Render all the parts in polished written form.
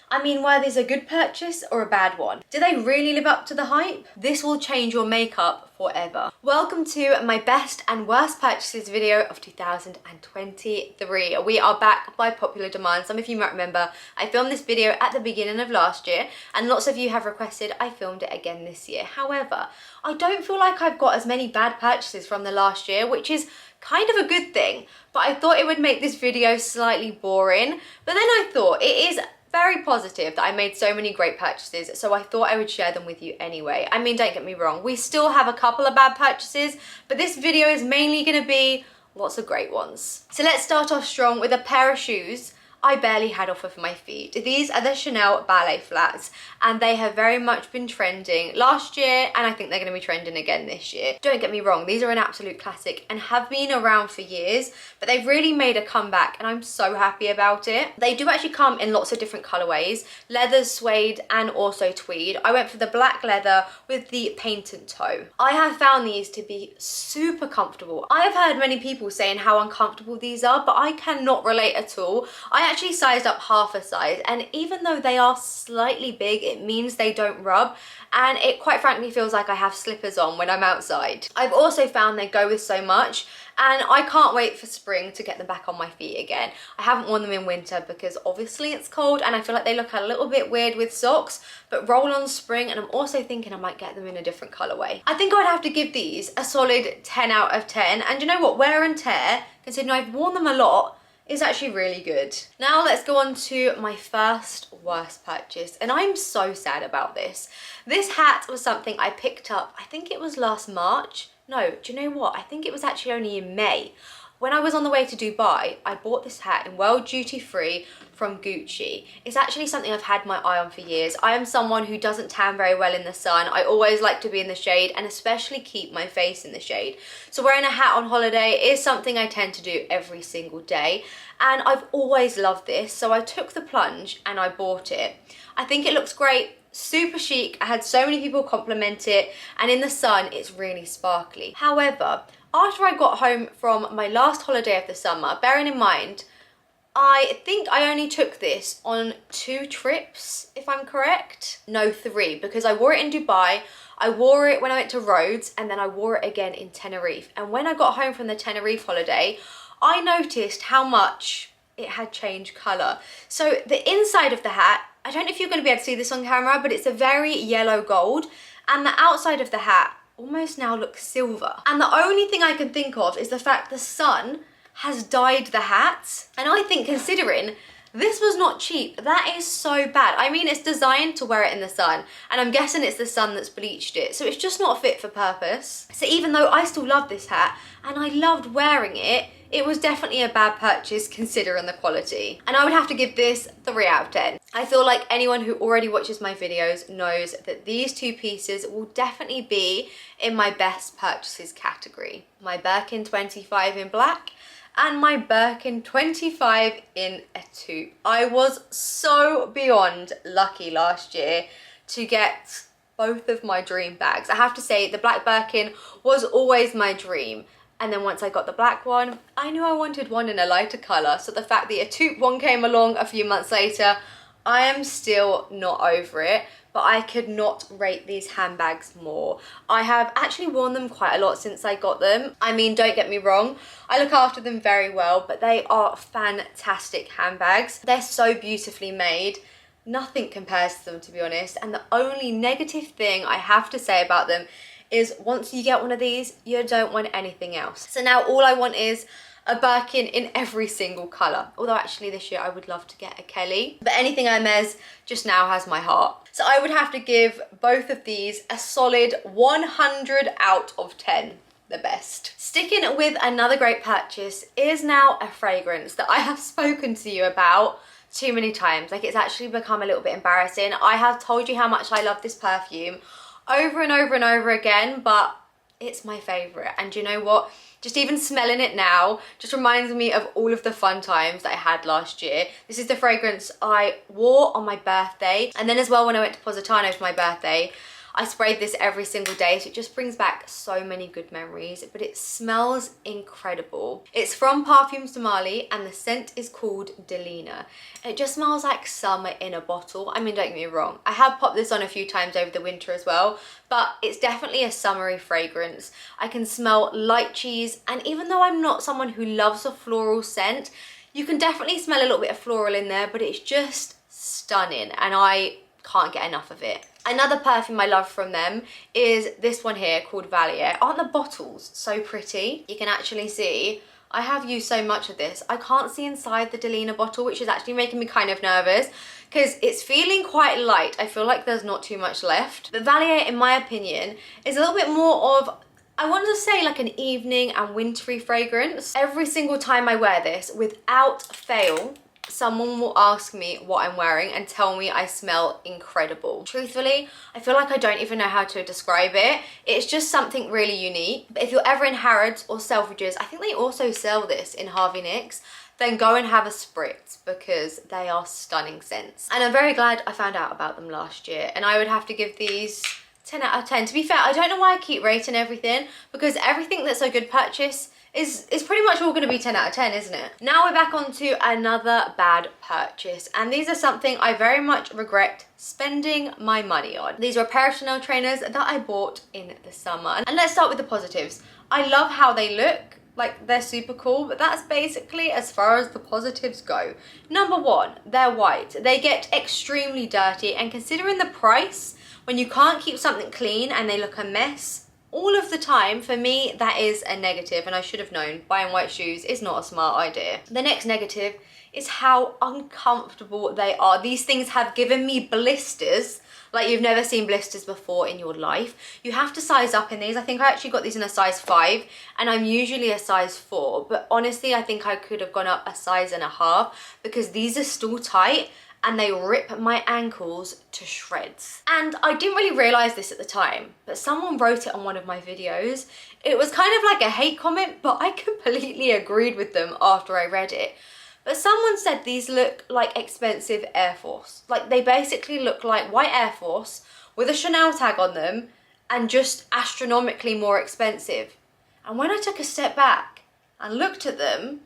I mean, were these a good purchase or a bad one? Do they really live up to the hype? This will change your makeup forever. Welcome to my best and worst purchases video of 2023. We are back by popular demand. Some of you might remember I filmed this video at the beginning of last year and lots of you have requested I filmed it again this year. However, I don't feel like I've got as many bad purchases from the last year, which is kind of a good thing, but I thought it would make this video slightly boring. But then I thought it is very positive that I made so many great purchases, so I thought I would share them with you anyway. I mean, don't get me wrong, we still have a couple of bad purchases, but this video is mainly going to be lots of great ones. So let's start off strong with a pair of shoes I barely had off of my feet. These are the Chanel Ballet flats and they have very much been trending last year and I think they're going to be trending again this year. Don't get me wrong, these are an absolute classic and have been around for years, but they've really made a comeback and I'm so happy about it. They do actually come in lots of different colorways, leather, suede and also tweed. I went for the black leather with the patent toe. I have found these to be super comfortable. I have heard many people saying how uncomfortable these are, but I cannot relate at all. I actually sized up half a size and even though they are slightly big, it means they don't rub and it quite frankly feels like I have slippers on when I'm outside. I've also found they go with so much and I can't wait for spring to get them back on my feet again. I haven't worn them in winter because obviously it's cold and I feel like they look a little bit weird with socks, but roll on spring and I'm also thinking I might get them in a different colorway. I think I'd have to give these a solid 10 out of 10 and you know what, wear and tear, considering I've worn them a lot, is actually really good. Now let's go on to my first worst purchase and I'm so sad about this. This hat was something I picked up, I think it was last March. No, do you know what? I think it was actually only in May. When I was on the way to Dubai, I bought this hat in World Duty Free from Gucci. It's actually something I've had my eye on for years. I am someone who doesn't tan very well in the sun. I always like to be in the shade and especially keep my face in the shade. So wearing a hat on holiday is something I tend to do every single day. And I've always loved this, so I took the plunge and I bought it. I think it looks great. Super chic. I had so many people compliment it and in the sun it's really sparkly. However, after I got home from my last holiday of the summer, bearing in mind I think I only took this on 2 trips, if I'm correct. No, 3, because I wore it in Dubai, I wore it when I went to Rhodes, and then I wore it again in Tenerife. And when I got home from the Tenerife holiday, I noticed how much it had changed colour. So the inside of the hat, I don't know if you're going to be able to see this on camera, but it's a very yellow gold, and the outside of the hat almost now looks silver. And the only thing I can think of is the fact the sun has dyed the hat. And I think considering this was not cheap, that is so bad. I mean, it's designed to wear it in the sun and I'm guessing it's the sun that's bleached it. So it's just not fit for purpose. So even though I still love this hat and I loved wearing it, it was definitely a bad purchase considering the quality. And I would have to give this 3 out of 10. I feel like anyone who already watches my videos knows that these 2 pieces will definitely be in my best purchases category. My Birkin 25 in black and my Birkin 25 in a taupe. I was so beyond lucky last year to get both of my dream bags. I have to say the black Birkin was always my dream. And then once I got the black one, I knew I wanted one in a lighter colour. So the fact that a taupe one came along a few months later, I am still not over it. But I could not rate these handbags more. I have actually worn them quite a lot since I got them. I mean, don't get me wrong, I look after them very well, but they are fantastic handbags. They're so beautifully made. Nothing compares to them, to be honest. And the only negative thing I have to say about them is once you get one of these, you don't want anything else. So now all I want is a Birkin in every single colour. Although actually this year I would love to get a Kelly. But anything Hermes just now has my heart. So I would have to give both of these a solid 100 out of 10. The best. Sticking with another great purchase is now a fragrance that I have spoken to you about too many times. Like, it's actually become a little bit embarrassing. I have told you how much I love this perfume over and over and over again, but it's my favourite. And you know what? Just even smelling it now just reminds me of all of the fun times that I had last year. This is the fragrance I wore on my birthday. And then as well when I went to Positano for my birthday, I sprayed this every single day, so it just brings back so many good memories, but it smells incredible. It's from Perfume Somale and the scent is called Delina. It just smells like summer in a bottle. I mean, don't get me wrong, I have popped this on a few times over the winter as well, but it's definitely a summery fragrance. I can smell lychees, and even though I'm not someone who loves a floral scent, you can definitely smell a little bit of floral in there, but it's just stunning and I can't get enough of it. Another perfume I love from them is this one here called Ballet. Aren't the bottles so pretty? You can actually see, I have used so much of this. I can't see inside the Delina bottle, which is actually making me kind of nervous because it's feeling quite light. I feel like there's not too much left. But Ballet, in my opinion, is a little bit more of, I want to say, like an evening and wintry fragrance. Every single time I wear this, without fail, someone will ask me what I'm wearing and tell me I smell incredible. Truthfully, I feel like I don't even know how to describe it. It's just something really unique. But if you're ever in Harrods or Selfridges, I think they also sell this in Harvey Nicks, then go and have a spritz because they are stunning scents. And I'm very glad I found out about them last year, and I would have to give these 10 out of 10. To be fair, I don't know why I keep rating everything, because everything that's a good purchase is pretty much all going to be 10 out of 10, isn't it? Now we're back onto another bad purchase, and these are something I very much regret spending my money on. These are a pair of Chanel trainers that I bought in the summer. And let's start with the positives. I love how they look. Like, they're super cool, but that's basically as far as the positives go. Number one, they're white. They get extremely dirty, and considering the price, when you can't keep something clean and they look a mess all of the time, for me, that is a negative, and I should have known buying white shoes is not a smart idea. The next negative is how uncomfortable they are. These things have given me blisters like you've never seen blisters before in your life. You have to size up in these. I think I actually got these in a size 5 and I'm usually a size 4, but honestly I think I could have gone up a size and a half because these are still tight and they rip my ankles to shreds. And I didn't really realise this at the time, but someone wrote it on one of my videos. It was kind of like a hate comment, but I completely agreed with them after I read it. But someone said these look like expensive Air Force. Like, they basically look like white Air Force with a Chanel tag on them and just astronomically more expensive. And when I took a step back and looked at them,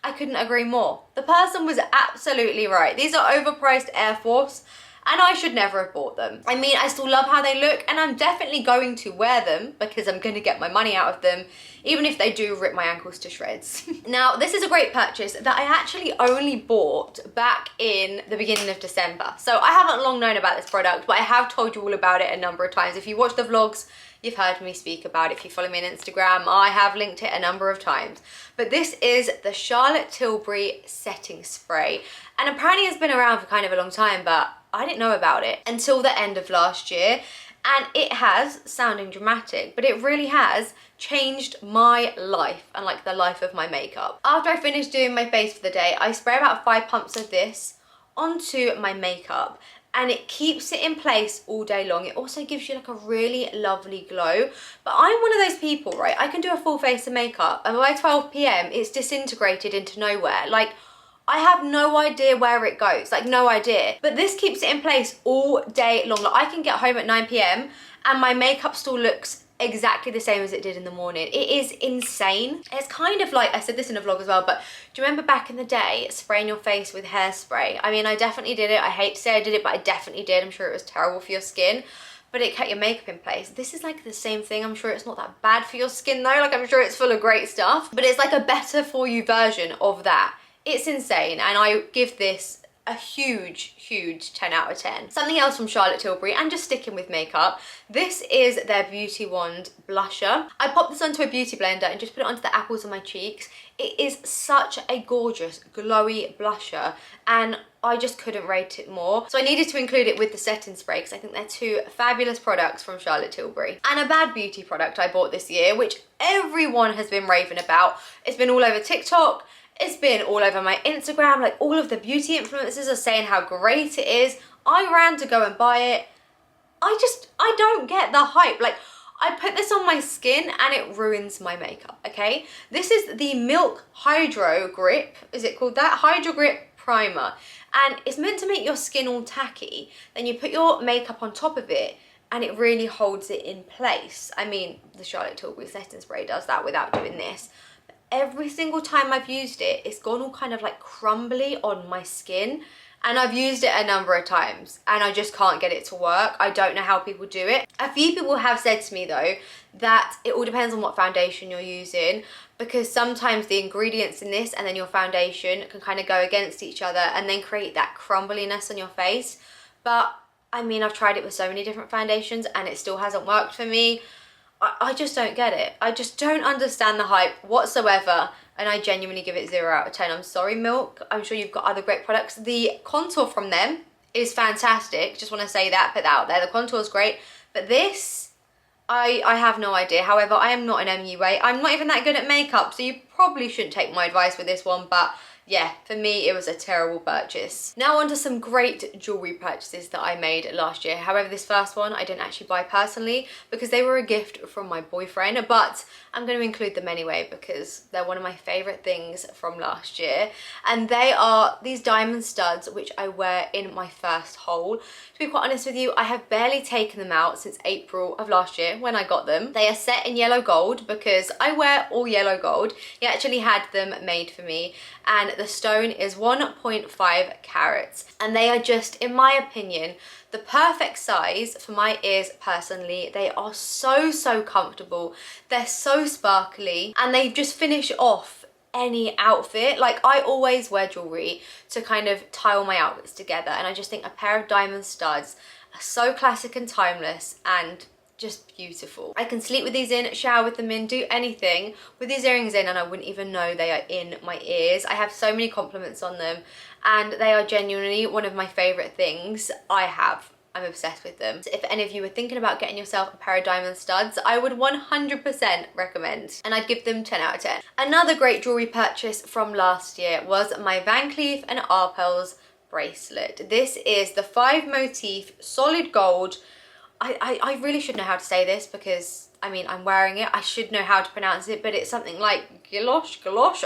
I couldn't agree more. The person was absolutely right. These are overpriced Air Force and I should never have bought them. I mean, I still love how they look and I'm definitely going to wear them because I'm going to get my money out of them, even if they do rip my ankles to shreds. Now, this is a great purchase that I actually only bought back in the beginning of December. So I haven't long known about this product, but I have told you all about it a number of times. If you watch the vlogs, you've heard me speak about it. If you follow me on Instagram, I have linked it a number of times. But this is the Charlotte Tilbury Setting Spray. And apparently it's been around for kind of a long time, but I didn't know about it until the end of last year. And it has, sounding dramatic, but it really has changed my life and like the life of my makeup. After I finish doing my face for the day, I spray about 5 pumps of this onto my makeup and it keeps it in place all day long. It also gives you like a really lovely glow. But I'm one of those people, right? I can do a full face of makeup and by 12 PM it's disintegrated into nowhere. Like, I have no idea where it goes, like no idea. But this keeps it in place all day long. Like, I can get home at 9 PM and my makeup still looks exactly the same as it did in the morning. It is insane. It's kind of like, I said this in a vlog as well, but do you remember back in the day spraying your face with hairspray? I mean, I definitely did it. I hate to say I did it, but I definitely did. I'm sure it was terrible for your skin, but it kept your makeup in place. This is like the same thing. I'm sure it's not that bad for your skin though. Like, I'm sure it's full of great stuff, but it's like a better for you version of that. It's insane, and I give this a huge 10 out of 10. Something else from Charlotte Tilbury, and just sticking with makeup, this is their Beauty Wand blusher. I popped this onto a beauty blender and just put it onto the apples of my cheeks. It is such a gorgeous glowy blusher and I just couldn't rate it more. So I needed to include it with the setting spray because I think they're 2 fabulous products from Charlotte Tilbury. And a bad beauty product I bought this year, which everyone has been raving about. It's been all over TikTok. It's been all over my Instagram. Like, all of the beauty influencers are saying how great it is. I ran to go and buy it. I don't get the hype. Like, I put this on my skin and it ruins my makeup, okay? This is the Milk Hydro Grip, is it called that? Hydro Grip Primer. And it's meant to make your skin all tacky. Then you put your makeup on top of it and it really holds it in place. I mean, the Charlotte Tilbury setting spray does that without doing this. But every single time I've used it, it's gone all kind of like crumbly on my skin. And I've used it a number of times and I just can't get it to work. I don't know how people do it. A few people have said to me though that it all depends on what foundation you're using, because sometimes the ingredients in this and then your foundation can kind of go against each other and then create that crumbliness on your face. But I mean, I've tried it with so many different foundations and it still hasn't worked for me. I just don't get it. I just don't understand the hype whatsoever. And I genuinely give it 0 out of 10. I'm sorry, Milk. I'm sure you've got other great products. The contour from them is fantastic. Just want to say that, put that out there. The contour is great. But this, I have no idea. However, I am not an MUA. I'm not even that good at makeup, so you probably shouldn't take my advice with this one. But yeah, for me, it was a terrible purchase. Now on to some great jewellery purchases that I made last year. However, this first one I didn't actually buy personally because they were a gift from my boyfriend, but I'm going to include them anyway because they're one of my favourite things from last year. And they are these diamond studs, which I wear in my first haul. To be quite honest with you, I have barely taken them out since April of last year when I got them. They are set in yellow gold because I wear all yellow gold. He actually had them made for me, and the stone is 1.5 carats. And they are just, in my opinion, the perfect size for my ears personally. They are so comfortable. They're so sparkly and they just finish off any outfit. Like, I always wear jewellery to kind of tie all my outfits together, and I just think a pair of diamond studs are so classic and timeless and just beautiful. I can sleep with these in, shower with them in, do anything with these earrings in, and I wouldn't even know they are in my ears. I have so many compliments on them and they are genuinely one of my favourite things I have. I'm obsessed with them. So if any of you are thinking about getting yourself a pair of diamond studs, I would 100% recommend, and I'd give them 10 out of 10. Another great jewellery purchase from last year was my Van Cleef and Arpels bracelet. This is the 5 motif solid gold. I really should know how to say this because, I mean, I'm wearing it. I should know how to pronounce it, but it's something like galosh.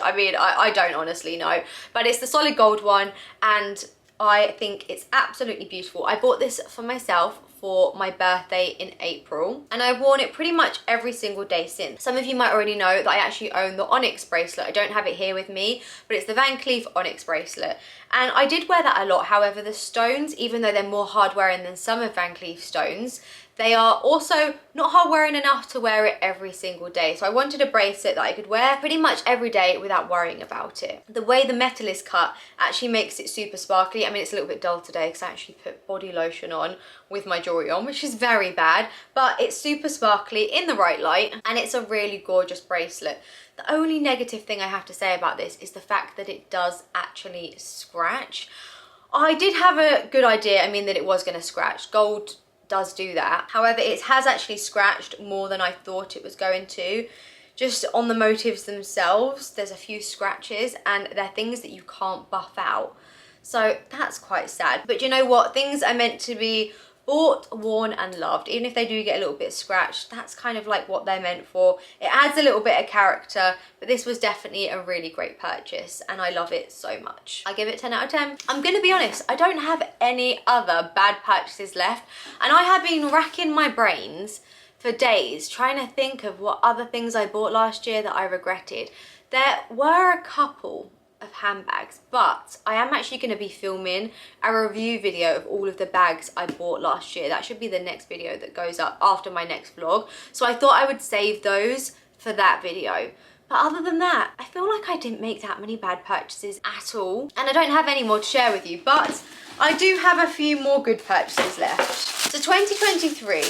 I mean, I don't honestly know. But it's the solid gold one, and I think it's absolutely beautiful. I bought this for myself for my birthday in April, and I've worn it pretty much every single day since. Some of you might already know that I actually own the Onyx bracelet. I don't have it here with me, but it's the Van Cleef Onyx bracelet. And I did wear that a lot. However, the stones, even though they're more hard wearing than some of Van Cleef stones, they are also not hard wearing enough to wear it every single day. So I wanted a bracelet that I could wear pretty much every day without worrying about it. The way the metal is cut actually makes it super sparkly. I mean, it's a little bit dull today because I actually put body lotion on with my jewellery on, which is very bad, but it's super sparkly in the right light, and it's a really gorgeous bracelet. The only negative thing I have to say about this is the fact that it does actually scratch. I did have a good idea, I mean, that it was going to scratch. Gold does do that. However, it has actually scratched more than I thought it was going to. Just on the motifs themselves, there's a few scratches, and they're things that you can't buff out. So that's quite sad. But you know what? Things are meant to be bought, worn and loved. Even if they do get a little bit scratched, that's kind of like what they're meant for. It adds a little bit of character, but this was definitely a really great purchase and I love it so much. I give it 10 out of 10. I'm gonna be honest, I don't have any other bad purchases left, and I have been racking my brains for days trying to think of what other things I bought last year that I regretted. There were a couple of handbags, but I am actually going to be filming a review video of all of the bags I bought last year. That should be the next video that goes up after my next vlog, so I thought I would save those for that video. But other than that, I feel like I didn't make that many bad purchases at all, and I don't have any more to share with you, but I do have a few more good purchases left. So 2023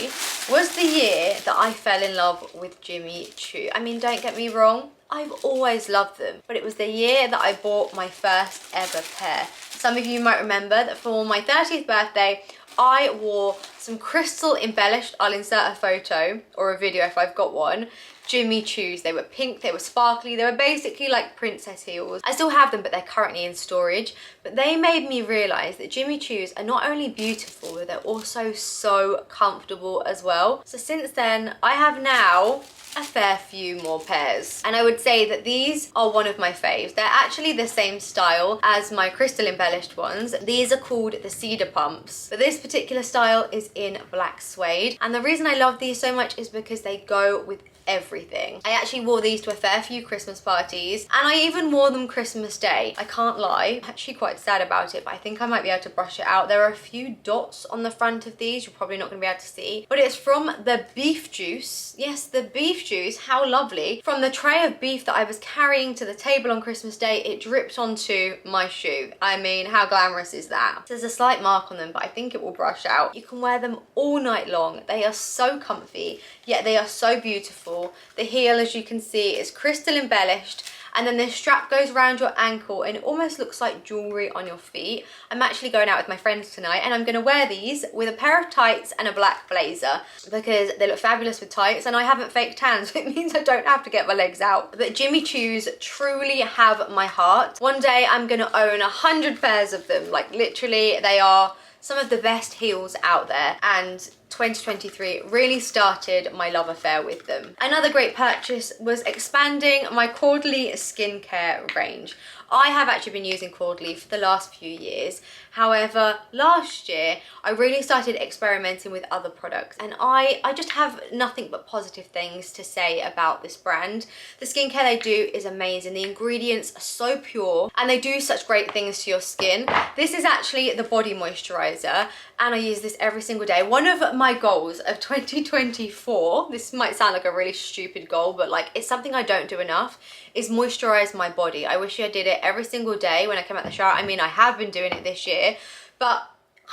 was the year that I fell in love with Jimmy Choo. I mean, don't get me wrong, I've always loved them, but it was the year that I bought my first ever pair. Some of you might remember that for my 30th birthday, I wore some crystal embellished, I'll insert a photo or a video if I've got one, Jimmy Choos. They were pink, they were sparkly, they were basically like princess heels. I still have them, but they're currently in storage. But they made me realise that Jimmy Choos are not only beautiful, but they're also so comfortable as well. So since then, I have now a fair few more pairs. And I would say that these are one of my faves. They're actually the same style as my crystal embellished ones. These are called the Cedar Pumps, but this particular style is in black suede. And the reason I love these so much is because they go with everything. I actually wore these to a fair few Christmas parties, and I even wore them Christmas Day. I can't lie, I'm actually quite sad about it, but I think I might be able to brush it out. There are a few dots on the front of these you're probably not going to be able to see, but it's from the beef juice. Yes, the beef juice, how lovely. From the tray of beef that I was carrying to the table on Christmas Day, it dripped onto my shoe. I mean, how glamorous is that? There's a slight mark on them, but I think it will brush out. You can wear them all night long. They are so comfy, yet they are so beautiful. The heel, as you can see, is crystal embellished, and then this strap goes around your ankle and it almost looks like jewelry on your feet. I'm actually going out with my friends tonight and I'm going to wear these with a pair of tights and a black blazer because they look fabulous with tights, and I haven't fake tan, so it means I don't have to get my legs out. But Jimmy Choos truly have my heart. One day I'm going to own 100 pairs of them. Like, literally, they are some of the best heels out there, and 2023 really started my love affair with them. Another great purchase was expanding my Caudalie skincare range. I have actually been using Caudalie for the last few years. However, last year I really started experimenting with other products, and I just have nothing but positive things to say about this brand. The skincare they do is amazing. The ingredients are so pure and they do such great things to your skin. This is actually the body moisturizer, and I use this every single day. One of my goals of 2024, this might sound like a really stupid goal, but like, it's something I don't do enough, is moisturize my body. I wish I did it every single day when I came out the shower. I mean, I have been doing it this year, but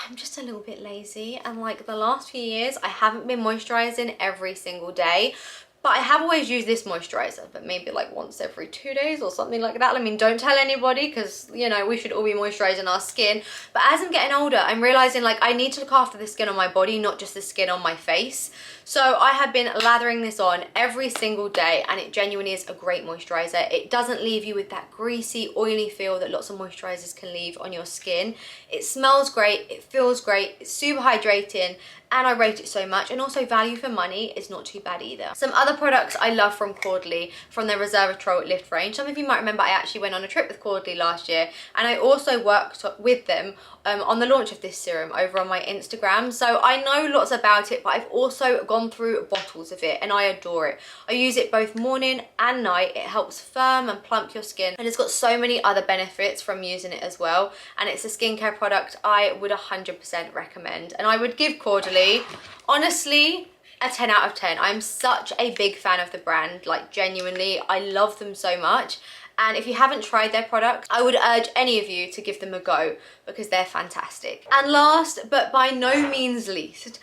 I'm just a little bit lazy, and like the last few years I haven't been moisturizing every single day. But I have always used this moisturizer, but maybe like once every 2 days or something like that. I mean, don't tell anybody, because, you know, we should all be moisturizing our skin. But as I'm getting older, I'm realizing like I need to look after the skin on my body, not just the skin on my face. So I have been lathering this on every single day, and it genuinely is a great moisturizer. It doesn't leave you with that greasy, oily feel that lots of moisturizers can leave on your skin. It smells great, it feels great, it's super hydrating, and I rate it so much. And also, value for money is not too bad either. Some other products I love from Caudalie, from their Resveratrol Lift range. Some of you might remember I actually went on a trip with Caudalie last year, and I also worked with them on the launch of this serum over on my Instagram. So I know lots about it, but I've also gone through bottles of it and I adore it. I use it both morning and night. It helps firm and plump your skin, and it's got so many other benefits from using it as well. And it's a skincare product I would 100% recommend. And I would give Caudalie, honestly, a 10 out of 10. I'm such a big fan of the brand, like genuinely, I love them so much. And if you haven't tried their product, I would urge any of you to give them a go because they're fantastic. And last, but by no means least,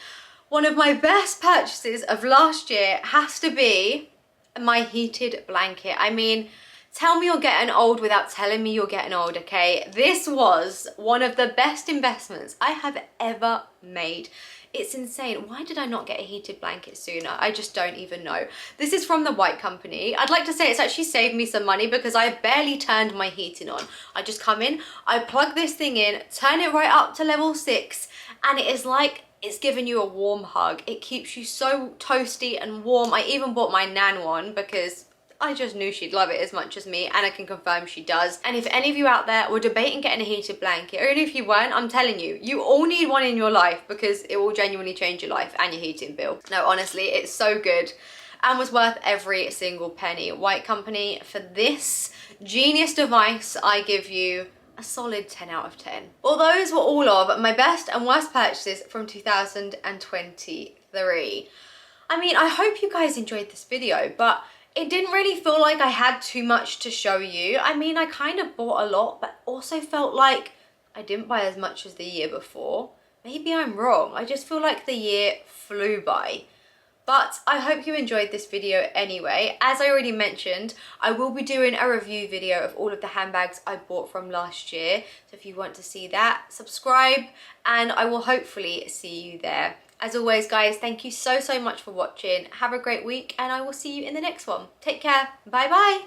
one of my best purchases of last year has to be my heated blanket. I mean, tell me you're getting old without telling me you're getting old, okay? This was one of the best investments I have ever made. It's insane. Why did I not get a heated blanket sooner? I just don't even know. This is from the White Company. I'd like to say it's actually saved me some money because I barely turned my heating on. I just come in, I plug this thing in, turn it right up to level 6, and it is like it's giving you a warm hug. It keeps you so toasty and warm. I even bought my Nan one because I just knew she'd love it as much as me, and I can confirm she does. And if any of you out there were debating getting a heated blanket, or even if you weren't, I'm telling you, you all need one in your life because it will genuinely change your life and your heating bill. No, honestly, it's so good and was worth every single penny. White Company, for this genius device, I give you a solid 10 out of 10. Well, those were all of my best and worst purchases from 2023. I mean, I hope you guys enjoyed this video, but it didn't really feel like I had too much to show you. I mean, I kind of bought a lot, but also felt like I didn't buy as much as the year before. Maybe I'm wrong. I just feel like the year flew by. But I hope you enjoyed this video anyway. As I already mentioned, I will be doing a review video of all of the handbags I bought from last year. So if you want to see that, subscribe, and I will hopefully see you there. As always, guys, thank you so much for watching. Have a great week, and I will see you in the next one. Take care. Bye bye.